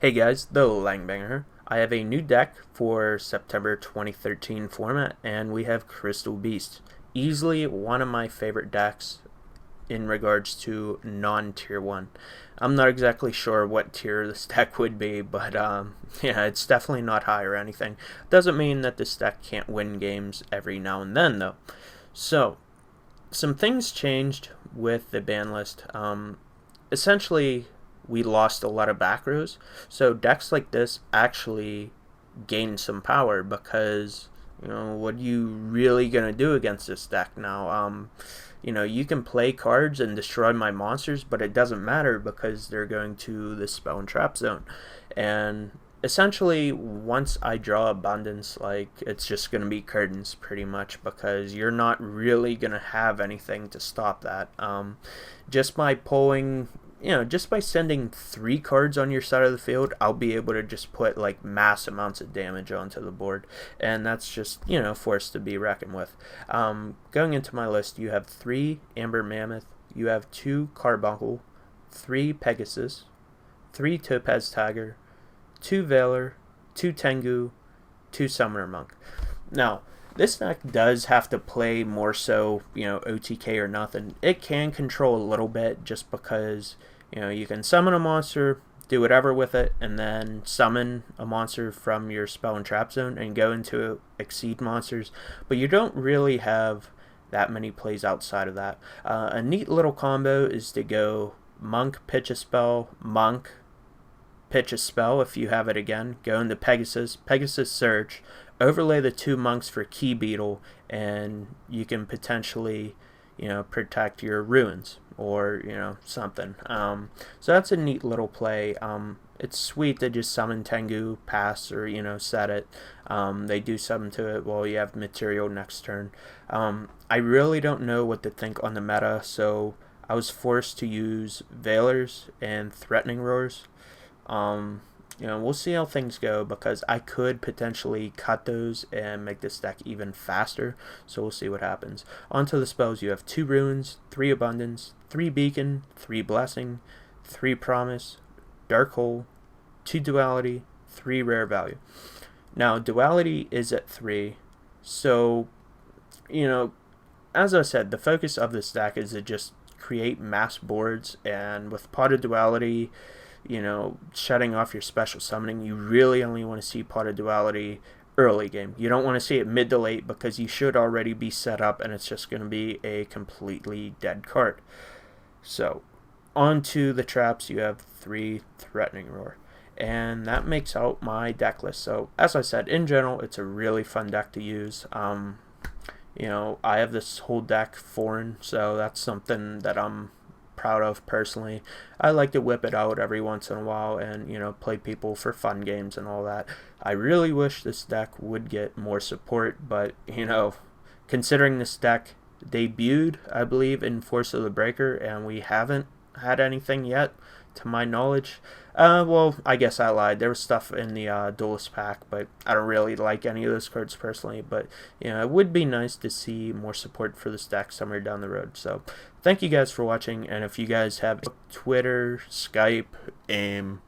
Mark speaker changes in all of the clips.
Speaker 1: Hey guys, the Langbanger. I have a new deck for September 2013 format, and we have Crystal Beast. Easily one of my favorite decks in regards to non-tier 1. I'm not exactly sure what tier this deck would be, but yeah, it's definitely not high or anything. Doesn't mean that this deck can't win games every now and then, though. So, some things changed with the ban list. Essentially, we lost a lot of back rows. So decks like this actually gain some power because, what are you really going to do against this deck now? You can play cards and destroy my monsters, but it doesn't matter because they're going to the spell and trap zone. And essentially, once I draw abundance, it's just going to be curtains pretty much because you're not really going to have anything to stop that. Just by pulling, just by sending 3 cards on your side of the field, I'll be able to just put mass amounts of damage onto the board, and that's just forced to be reckoned with. Going into my list, you have 3 Amber Mammoth, you have 2 Carbuncle, 3 Pegasus, 3 Topaz Tiger, 2 Valor, 2 Tengu, 2 Summoner Monk. Now, this deck does have to play more so, OTK or nothing. It can control a little bit just because, you can summon a monster, do whatever with it, and then summon a monster from your spell and trap zone and go into Exceed monsters. But you don't really have that many plays outside of that. A neat little combo is to go Monk, pitch a spell, Monk, pitch a spell if you have it again, go into Pegasus, Pegasus Search, overlay the 2 monks for Key Beetle, and you can potentially, protect your ruins or, something. So that's a neat little play. It's sweet to just summon Tengu, pass, or, set it. They do something to it while you have material next turn. I really don't know what to think on the meta, so I was forced to use Valors and Threatening Roars. We'll see how things go because I could potentially cut those and make this deck even faster, so we'll see what happens. Onto the spells, you have 2 Ruins, 3 Abundance, 3 Beacon, 3 Blessing, 3 Promise, Dark Hole, 2 Duality, 3 Rare Value. Now, Duality is at 3, so, as I said, the focus of this deck is to just create mass boards, and with Pot of Duality, shutting off your special summoning, you really only want to see Pot of Duality early game. You don't want to see it mid to late because you should already be set up and it's just going to be a completely dead card. So, onto the traps, you have 3 Threatening Roar. And that makes out my deck list. So, as I said, in general, it's a really fun deck to use. I have this whole deck foreign, so that's something that I'm proud of personally. I like to whip it out every once in a while and play people for fun games and all that. I really wish this deck would get more support, but considering this deck debuted, I believe, in Force of the Breaker, and we haven't had anything yet to my knowledge. Well, I guess I lied. There was stuff in the Duelist pack, but I don't really like any of those cards personally. But, it would be nice to see more support for this deck somewhere down the road. So, thank you guys for watching. And if you guys have Twitter, Skype, AIM,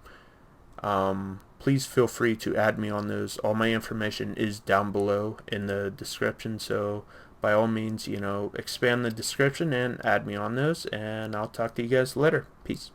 Speaker 1: please feel free to add me on those. All my information is down below in the description. So, by all means, expand the description and add me on those. And I'll talk to you guys later. Peace.